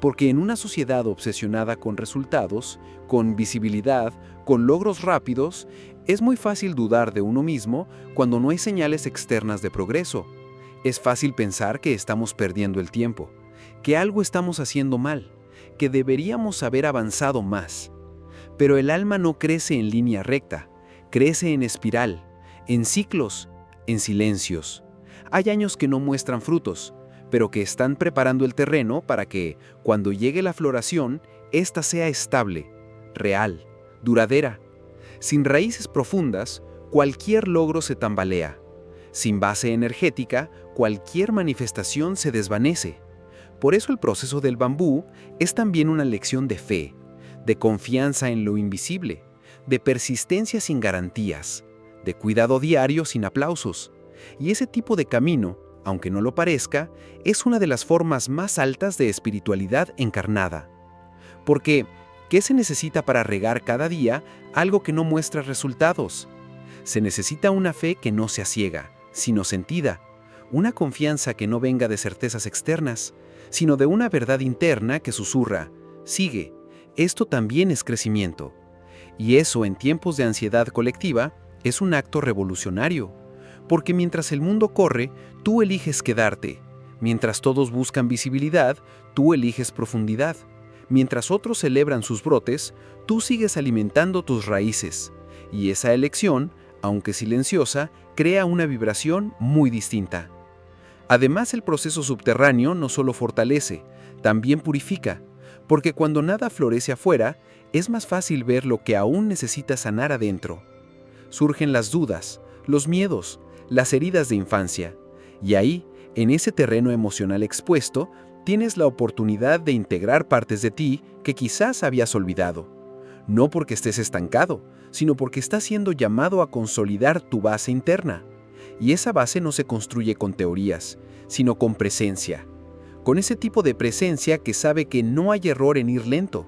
porque en una sociedad obsesionada con resultados, con visibilidad, con logros rápidos, es muy fácil dudar de uno mismo cuando no hay señales externas de progreso. Es fácil pensar que estamos perdiendo el tiempo, que algo estamos haciendo mal, que deberíamos haber avanzado más. Pero el alma no crece en línea recta, crece en espiral, en ciclos, en silencios. Hay años que no muestran frutos, pero que están preparando el terreno para que, cuando llegue la floración, ésta sea estable, real, duradera. Sin raíces profundas, cualquier logro se tambalea. Sin base energética, cualquier manifestación se desvanece. Por eso el proceso del bambú es también una lección de fe, de confianza en lo invisible, de persistencia sin garantías, de cuidado diario sin aplausos. Y ese tipo de camino, aunque no lo parezca, es una de las formas más altas de espiritualidad encarnada. Porque, ¿qué se necesita para regar cada día algo que no muestra resultados? Se necesita una fe que no sea ciega, sino sentida, una confianza que no venga de certezas externas, sino de una verdad interna que susurra, sigue, Esto también es crecimiento. Y eso en tiempos de ansiedad colectiva es un acto revolucionario, porque mientras el mundo corre, tú eliges quedarte. Mientras todos buscan visibilidad, tú eliges profundidad. Mientras otros celebran sus brotes, tú sigues alimentando tus raíces. Y esa elección, aunque silenciosa, crea una vibración muy distinta. Además, el proceso subterráneo no solo fortalece, también purifica, porque cuando nada florece afuera, es más fácil ver lo que aún necesita sanar adentro. Surgen las dudas, los miedos, las heridas de infancia, y ahí, en ese terreno emocional expuesto, tienes la oportunidad de integrar partes de ti que quizás habías olvidado. No porque estés estancado, sino porque estás siendo llamado a consolidar tu base interna. Y esa base no se construye con teorías, sino con presencia. Con ese tipo de presencia que sabe que no hay error en ir lento,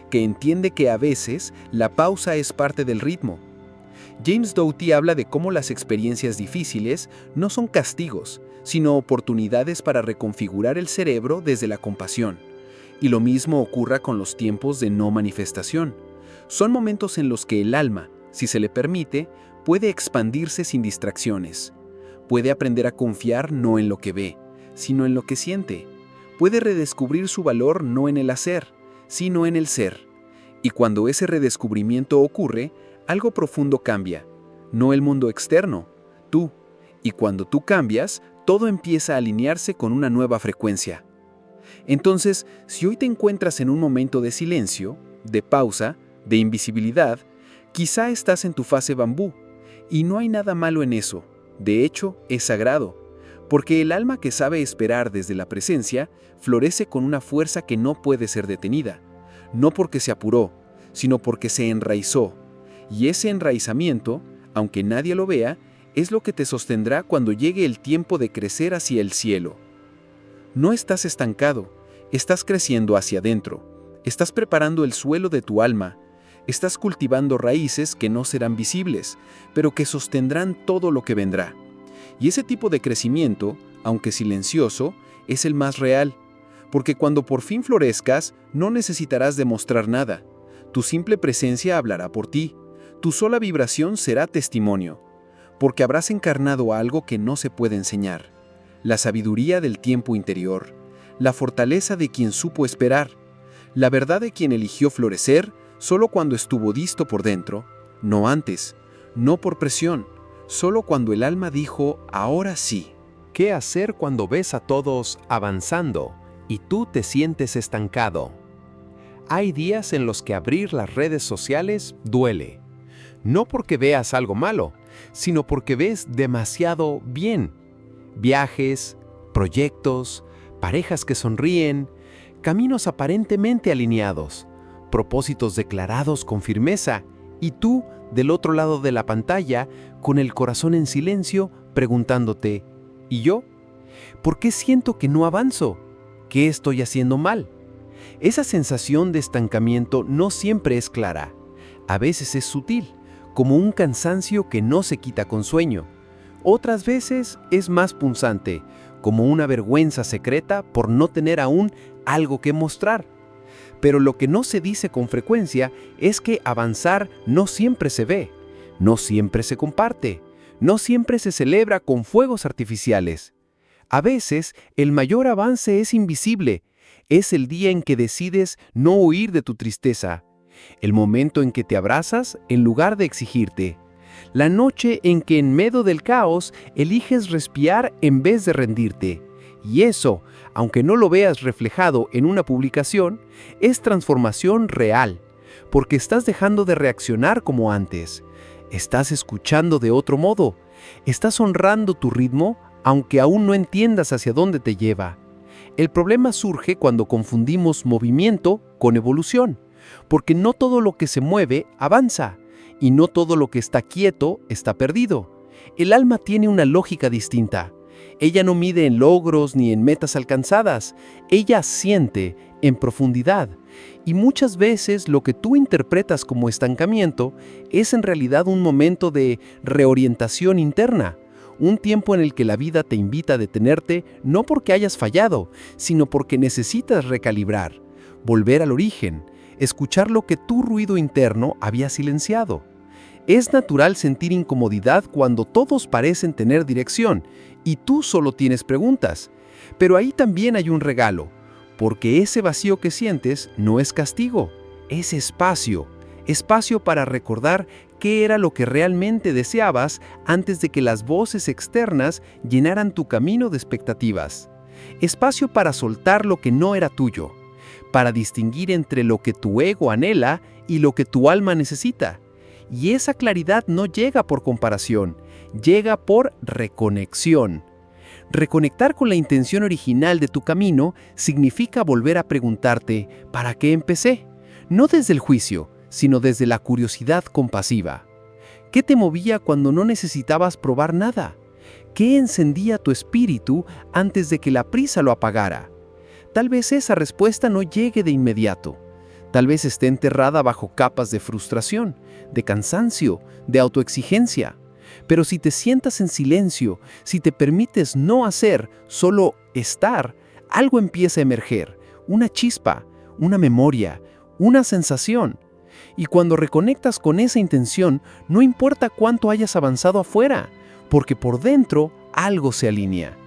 que entiende que a veces la pausa es parte del ritmo. James Doughty habla de cómo las experiencias difíciles no son castigos, sino oportunidades para reconfigurar el cerebro desde la compasión. Y lo mismo ocurra con los tiempos de no manifestación. Son momentos en los que el alma, si se le permite, puede expandirse sin distracciones. Puede aprender a confiar no en lo que ve, sino en lo que siente. Puede redescubrir su valor no en el hacer, sino en el ser. Y cuando ese redescubrimiento ocurre, algo profundo cambia. No el mundo externo, tú. Y cuando tú cambias, todo empieza a alinearse con una nueva frecuencia. Entonces, si hoy te encuentras en un momento de silencio, de pausa, de invisibilidad, quizá estás en tu fase bambú, y no hay nada malo en eso. De hecho, es sagrado, porque el alma que sabe esperar desde la presencia florece con una fuerza que no puede ser detenida, no porque se apuró, sino porque se enraizó. Y ese enraizamiento, aunque nadie lo vea, es lo que te sostendrá cuando llegue el tiempo de crecer hacia el cielo. No estás estancado, estás creciendo hacia adentro, estás preparando el suelo de tu alma, estás cultivando raíces que no serán visibles, pero que sostendrán todo lo que vendrá. Y ese tipo de crecimiento, aunque silencioso, es el más real, porque cuando por fin florezcas, no necesitarás demostrar nada. Tu simple presencia hablará por ti, tu sola vibración será testimonio, porque habrás encarnado algo que no se puede enseñar, la sabiduría del tiempo interior, la fortaleza de quien supo esperar, la verdad de quien eligió florecer solo cuando estuvo listo por dentro, no antes, no por presión, solo cuando el alma dijo, ahora sí. ¿Qué hacer cuando ves a todos avanzando y tú te sientes estancado? Hay días en los que abrir las redes sociales duele. No porque veas algo malo, sino porque ves demasiado bien. Viajes, proyectos, parejas que sonríen, caminos aparentemente alineados, propósitos declarados con firmeza, y tú, del otro lado de la pantalla, con el corazón en silencio, preguntándote, ¿y yo? ¿Por qué siento que no avanzo? ¿Qué estoy haciendo mal? Esa sensación de estancamiento no siempre es clara. A veces es sutil, como un cansancio que no se quita con sueño. Otras veces es más punzante, como una vergüenza secreta por no tener aún algo que mostrar. Pero lo que no se dice con frecuencia es que avanzar no siempre se ve, no siempre se comparte, no siempre se celebra con fuegos artificiales. A veces el mayor avance es invisible, es el día en que decides no huir de tu tristeza, el momento en que te abrazas en lugar de exigirte, la noche en que en medio del caos eliges respirar en vez de rendirte. Y eso, aunque no lo veas reflejado en una publicación, es transformación real, porque estás dejando de reaccionar como antes. Estás escuchando de otro modo. Estás honrando tu ritmo, aunque aún no entiendas hacia dónde te lleva. El problema surge cuando confundimos movimiento con evolución, porque no todo lo que se mueve avanza, y no todo lo que está quieto está perdido. El alma tiene una lógica distinta. Ella no mide en logros ni en metas alcanzadas, ella siente en profundidad. Y muchas veces lo que tú interpretas como estancamiento es en realidad un momento de reorientación interna, un tiempo en el que la vida te invita a detenerte no porque hayas fallado, sino porque necesitas recalibrar, volver al origen, escuchar lo que tu ruido interno había silenciado. Es natural sentir incomodidad cuando todos parecen tener dirección y tú solo tienes preguntas. Pero ahí también hay un regalo, porque ese vacío que sientes no es castigo, es espacio. Espacio para recordar qué era lo que realmente deseabas antes de que las voces externas llenaran tu camino de expectativas. Espacio para soltar lo que no era tuyo, para distinguir entre lo que tu ego anhela y lo que tu alma necesita. Y esa claridad no llega por comparación, llega por reconexión. Reconectar con la intención original de tu camino significa volver a preguntarte, ¿para qué empecé? No desde el juicio, sino desde la curiosidad compasiva. ¿Qué te movía cuando no necesitabas probar nada? ¿Qué encendía tu espíritu antes de que la prisa lo apagara? Tal vez esa respuesta no llegue de inmediato. Tal vez esté enterrada bajo capas de frustración, de cansancio, de autoexigencia. Pero si te sientas en silencio, si te permites no hacer, solo estar, algo empieza a emerger, una chispa, una memoria, una sensación. Y cuando reconectas con esa intención, no importa cuánto hayas avanzado afuera, porque por dentro algo se alinea.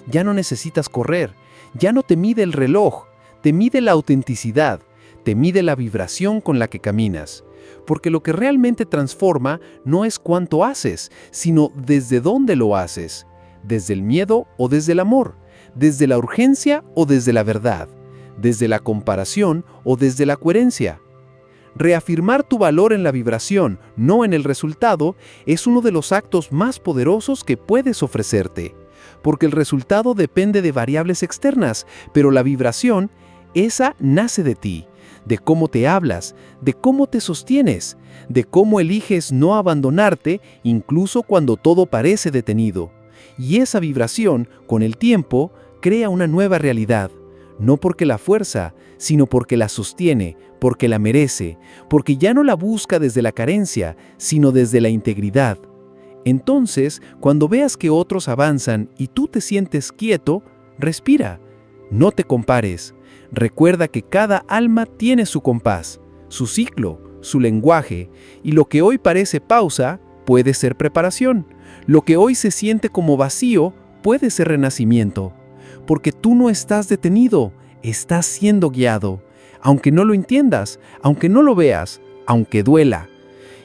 Ya no necesitas correr, ya no te mide el reloj, te mide la autenticidad, te mide la vibración con la que caminas. Porque lo que realmente transforma no es cuánto haces, sino desde dónde lo haces. Desde el miedo o desde el amor, desde la urgencia o desde la verdad, desde la comparación o desde la coherencia. Reafirmar tu valor en la vibración, no en el resultado, es uno de los actos más poderosos que puedes ofrecerte. Porque el resultado depende de variables externas, pero la vibración, esa nace de ti. De cómo te hablas, de cómo te sostienes, de cómo eliges no abandonarte incluso cuando todo parece detenido. Y esa vibración, con el tiempo, crea una nueva realidad, no porque la fuerza, sino porque la sostiene, porque la merece, porque ya no la busca desde la carencia, sino desde la integridad. Entonces, cuando veas que otros avanzan y tú te sientes quieto, respira, no te compares. Recuerda que cada alma tiene su compás, su ciclo, su lenguaje, y lo que hoy parece pausa puede ser preparación. Lo que hoy se siente como vacío puede ser renacimiento. Porque tú no estás detenido, estás siendo guiado. Aunque no lo entiendas, aunque no lo veas, aunque duela.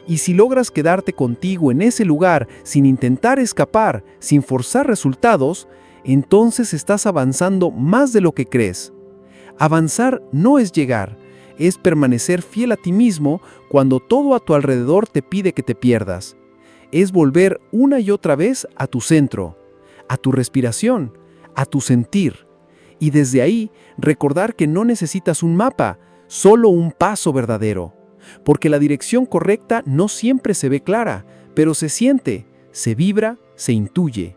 Y si logras quedarte contigo en ese lugar sin intentar escapar, sin forzar resultados, entonces estás avanzando más de lo que crees. Avanzar no es llegar, es permanecer fiel a ti mismo cuando todo a tu alrededor te pide que te pierdas. Es volver una y otra vez a tu centro, a tu respiración, a tu sentir. Y desde ahí recordar que no necesitas un mapa, solo un paso verdadero. Porque la dirección correcta no siempre se ve clara, pero se siente, se vibra, se intuye.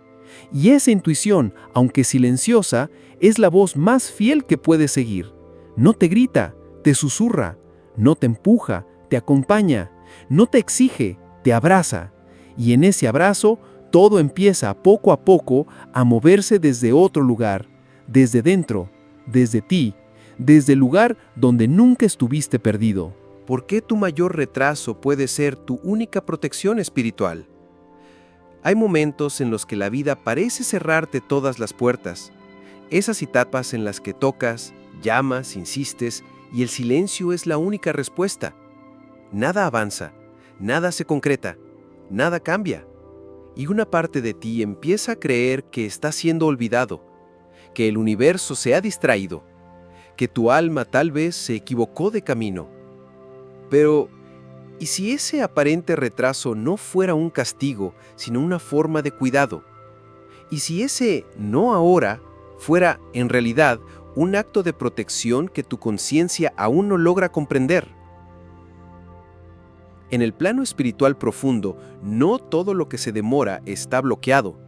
Y esa intuición, aunque silenciosa, es la voz más fiel que puedes seguir. No te grita, te susurra, no te empuja, te acompaña, no te exige, te abraza. Y en ese abrazo, todo empieza poco a poco a moverse desde otro lugar, desde dentro, desde ti, desde el lugar donde nunca estuviste perdido. ¿Por qué tu mayor retraso puede ser tu única protección espiritual? Hay momentos en los que la vida parece cerrarte todas las puertas. Esas etapas en las que tocas, llamas, insistes y el silencio es la única respuesta. Nada avanza, nada se concreta, nada cambia. Y una parte de ti empieza a creer que está siendo olvidado, que el universo se ha distraído, que tu alma tal vez se equivocó de camino. Pero, ¿y si ese aparente retraso no fuera un castigo, sino una forma de cuidado? ¿Y si ese no ahora fuera, en realidad, un acto de protección que tu conciencia aún no logra comprender? En el plano espiritual profundo, no todo lo que se demora está bloqueado,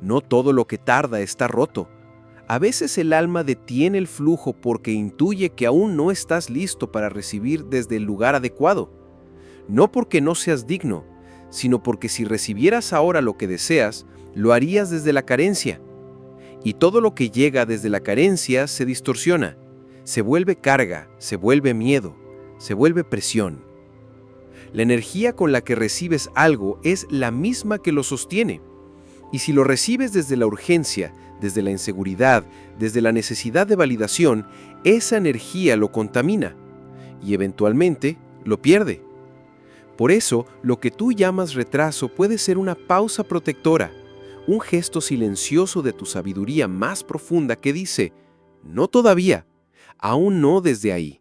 no todo lo que tarda está roto. A veces el alma detiene el flujo porque intuye que aún no estás listo para recibir desde el lugar adecuado. No porque no seas digno, sino porque si recibieras ahora lo que deseas, lo harías desde la carencia. Y todo lo que llega desde la carencia se distorsiona, se vuelve carga, se vuelve miedo, se vuelve presión. La energía con la que recibes algo es la misma que lo sostiene. Y si lo recibes desde la urgencia, desde la inseguridad, desde la necesidad de validación, esa energía lo contamina y eventualmente lo pierde. Por eso, lo que tú llamas retraso puede ser una pausa protectora, un gesto silencioso de tu sabiduría más profunda que dice, no todavía, aún no desde ahí.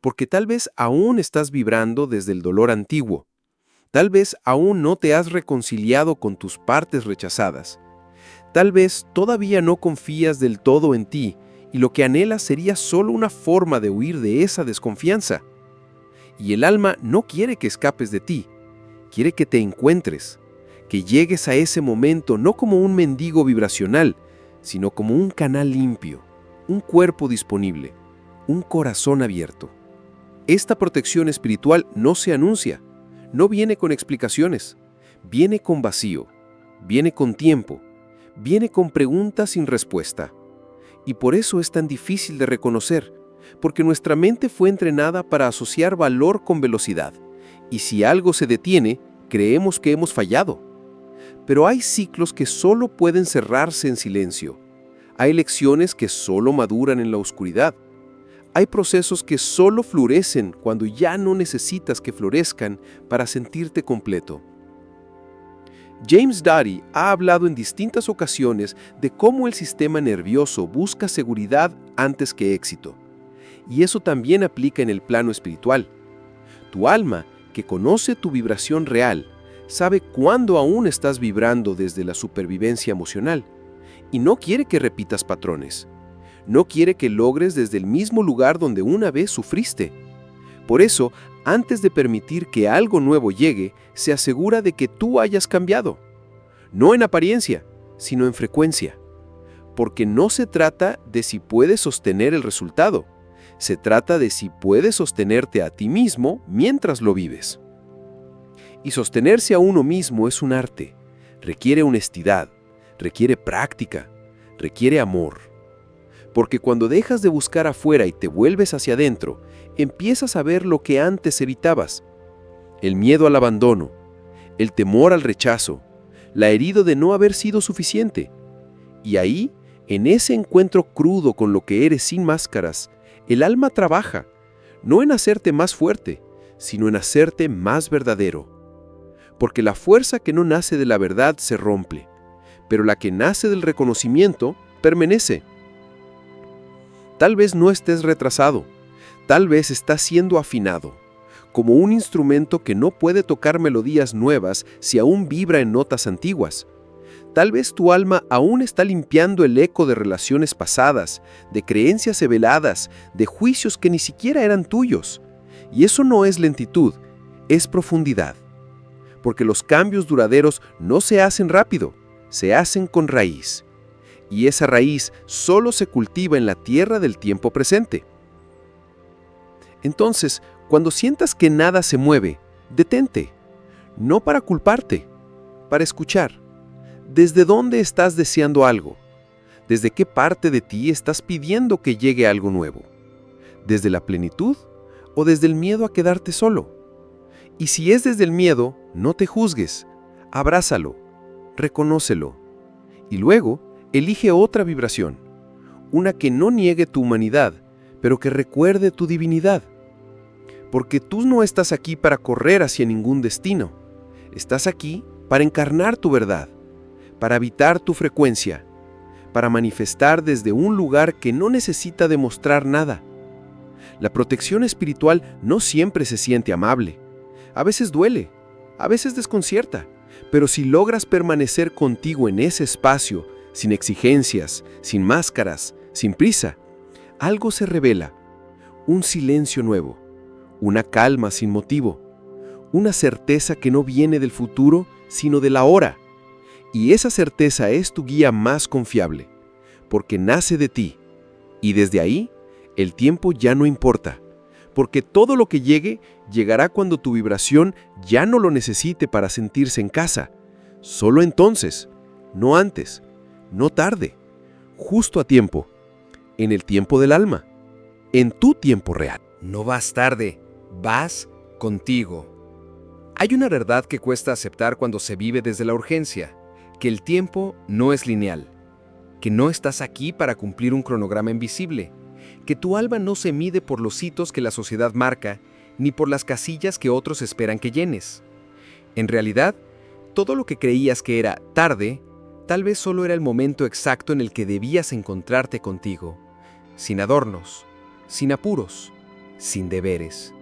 Porque tal vez aún estás vibrando desde el dolor antiguo. Tal vez aún no te has reconciliado con tus partes rechazadas. Tal vez todavía no confías del todo en ti y lo que anhelas sería solo una forma de huir de esa desconfianza. Y el alma no quiere que escapes de ti, quiere que te encuentres, que llegues a ese momento no como un mendigo vibracional, sino como un canal limpio, un cuerpo disponible, un corazón abierto. Esta protección espiritual no se anuncia, no viene con explicaciones, viene con vacío, viene con tiempo, viene con preguntas sin respuesta. Y por eso es tan difícil de reconocer, porque nuestra mente fue entrenada para asociar valor con velocidad, y si algo se detiene, creemos que hemos fallado. Pero hay ciclos que solo pueden cerrarse en silencio. Hay lecciones que solo maduran en la oscuridad. Hay procesos que solo florecen cuando ya no necesitas que florezcan para sentirte completo. James Doty ha hablado en distintas ocasiones de cómo el sistema nervioso busca seguridad antes que éxito. Y eso también aplica en el plano espiritual. Tu alma, que conoce tu vibración real, sabe cuándo aún estás vibrando desde la supervivencia emocional y no quiere que repitas patrones. No quiere que logres desde el mismo lugar donde una vez sufriste. Por eso, antes de permitir que algo nuevo llegue, se asegura de que tú hayas cambiado. No en apariencia, sino en frecuencia. Porque no se trata de si puedes sostener el resultado. Se trata de si puedes sostenerte a ti mismo mientras lo vives. Y sostenerse a uno mismo es un arte. Requiere honestidad, requiere práctica, requiere amor. Porque cuando dejas de buscar afuera y te vuelves hacia adentro, empiezas a ver lo que antes evitabas. El miedo al abandono, el temor al rechazo, la herida de no haber sido suficiente. Y ahí, en ese encuentro crudo con lo que eres sin máscaras, el alma trabaja, no en hacerte más fuerte, sino en hacerte más verdadero. Porque la fuerza que no nace de la verdad se rompe, pero la que nace del reconocimiento permanece. Tal vez no estés retrasado, tal vez estás siendo afinado, como un instrumento que no puede tocar melodías nuevas si aún vibra en notas antiguas. Tal vez tu alma aún está limpiando el eco de relaciones pasadas, de creencias reveladas, de juicios que ni siquiera eran tuyos. Y eso no es lentitud, es profundidad. Porque los cambios duraderos no se hacen rápido, se hacen con raíz. Y esa raíz solo se cultiva en la tierra del tiempo presente. Entonces, cuando sientas que nada se mueve, detente. No para culparte, para escuchar. ¿Desde dónde estás deseando algo? ¿Desde qué parte de ti estás pidiendo que llegue algo nuevo? ¿Desde la plenitud o desde el miedo a quedarte solo? Y si es desde el miedo, no te juzgues, abrázalo, reconócelo. Y luego, elige otra vibración, una que no niegue tu humanidad, pero que recuerde tu divinidad. Porque tú no estás aquí para correr hacia ningún destino. Estás aquí para encarnar tu verdad, para habitar tu frecuencia, para manifestar desde un lugar que no necesita demostrar nada. La protección espiritual no siempre se siente amable. A veces duele, a veces desconcierta, pero si logras permanecer contigo en ese espacio, sin exigencias, sin máscaras, sin prisa, algo se revela, un silencio nuevo, una calma sin motivo, una certeza que no viene del futuro, sino del ahora. Y esa certeza es tu guía más confiable, porque nace de ti, y desde ahí, el tiempo ya no importa, porque todo lo que llegue, llegará cuando tu vibración ya no lo necesite para sentirse en casa. Solo entonces, no antes, no tarde, justo a tiempo, en el tiempo del alma, en tu tiempo real. No vas tarde, Vas contigo. Hay una verdad que cuesta aceptar cuando se vive desde la urgencia, que el tiempo no es lineal, que no estás aquí para cumplir un cronograma invisible, que tu alma no se mide por los hitos que la sociedad marca, ni por las casillas que otros esperan que llenes. En realidad, todo lo que creías que era tarde, tal vez solo era el momento exacto en el que debías encontrarte contigo, sin adornos, sin apuros, sin deberes,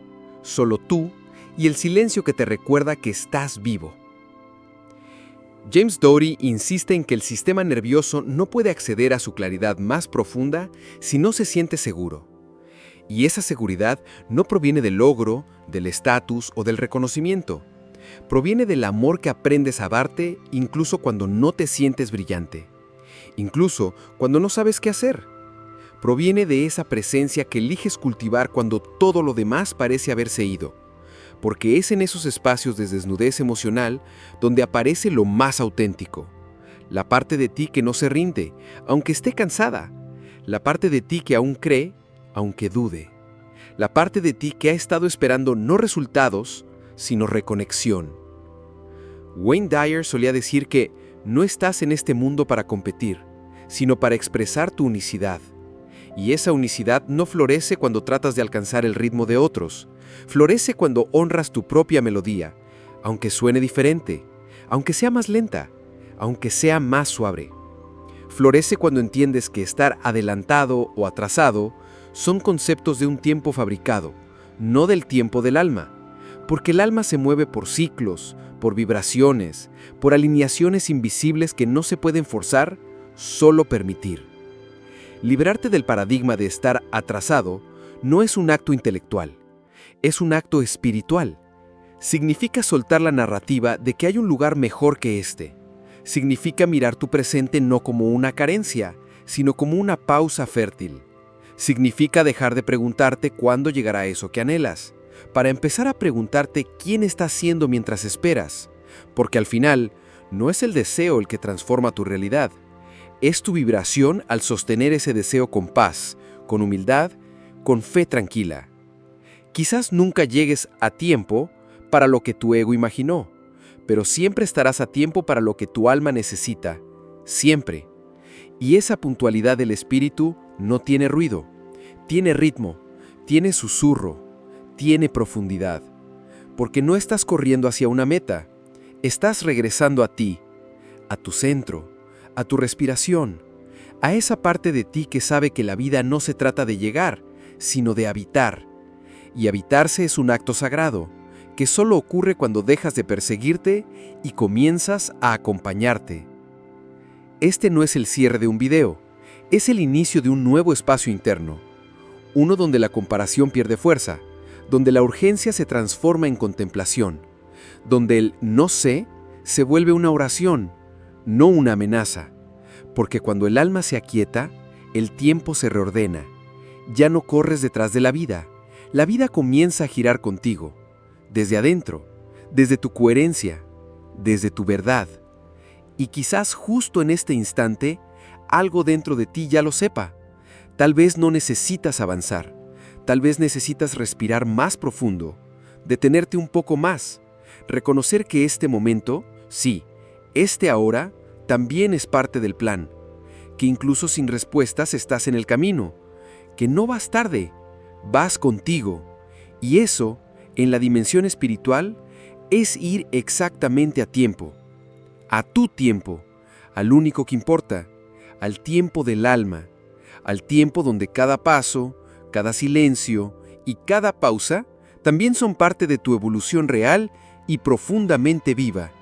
solo tú y el silencio que te recuerda que estás vivo. James Doty insiste en que el sistema nervioso no puede acceder a su claridad más profunda si no se siente seguro. Y esa seguridad no proviene del logro, del estatus o del reconocimiento. Proviene del amor que aprendes a darte incluso cuando no te sientes brillante, incluso cuando no sabes qué hacer. Proviene de esa presencia que eliges cultivar cuando todo lo demás parece haberse ido, porque es en esos espacios de desnudez emocional donde aparece lo más auténtico, la parte de ti que no se rinde, aunque esté cansada, la parte de ti que aún cree, aunque dude, la parte de ti que ha estado esperando no resultados, sino reconexión. Wayne Dyer solía decir que no estás en este mundo para competir, sino para expresar tu unicidad. Y esa unicidad no florece cuando tratas de alcanzar el ritmo de otros, florece cuando honras tu propia melodía, aunque suene diferente, aunque sea más lenta, aunque sea más suave. Florece cuando entiendes que estar adelantado o atrasado son conceptos de un tiempo fabricado, no del tiempo del alma, porque el alma se mueve por ciclos, por vibraciones, por alineaciones invisibles que no se pueden forzar, solo permitir. Librarte del paradigma de estar atrasado no es un acto intelectual, es un acto espiritual. Significa soltar la narrativa de que hay un lugar mejor que este. Significa mirar tu presente no como una carencia, sino como una pausa fértil. Significa dejar de preguntarte cuándo llegará eso que anhelas, para empezar a preguntarte quién estás siendo mientras esperas, porque al final no es el deseo el que transforma tu realidad, es tu vibración al sostener ese deseo con paz, con humildad, con fe tranquila. Quizás nunca llegues a tiempo para lo que tu ego imaginó, pero siempre estarás a tiempo para lo que tu alma necesita, siempre. Y esa puntualidad del espíritu no tiene ruido, tiene ritmo, tiene susurro, tiene profundidad, porque no estás corriendo hacia una meta, estás regresando a ti, a tu centro, a tu respiración, a esa parte de ti que sabe que la vida no se trata de llegar, sino de habitar. Y habitarse es un acto sagrado, que solo ocurre cuando dejas de perseguirte y comienzas a acompañarte. Este no es el cierre de un video, es el inicio de un nuevo espacio interno, uno donde la comparación pierde fuerza, donde la urgencia se transforma en contemplación, donde el no sé se vuelve una oración, no una amenaza, porque cuando el alma se aquieta, el tiempo se reordena. Ya no corres detrás de la vida comienza a girar contigo, desde adentro, desde tu coherencia, desde tu verdad. Y quizás justo en este instante, algo dentro de ti ya lo sepa. Tal vez no necesitas avanzar, tal vez necesitas respirar más profundo, detenerte un poco más, reconocer que este momento, sí, este ahora, también es parte del plan, que incluso sin respuestas estás en el camino, que no vas tarde, vas contigo, y eso, en la dimensión espiritual, es ir exactamente a tiempo, a tu tiempo, al único que importa, al tiempo del alma, al tiempo donde cada paso, cada silencio y cada pausa también son parte de tu evolución real y profundamente viva.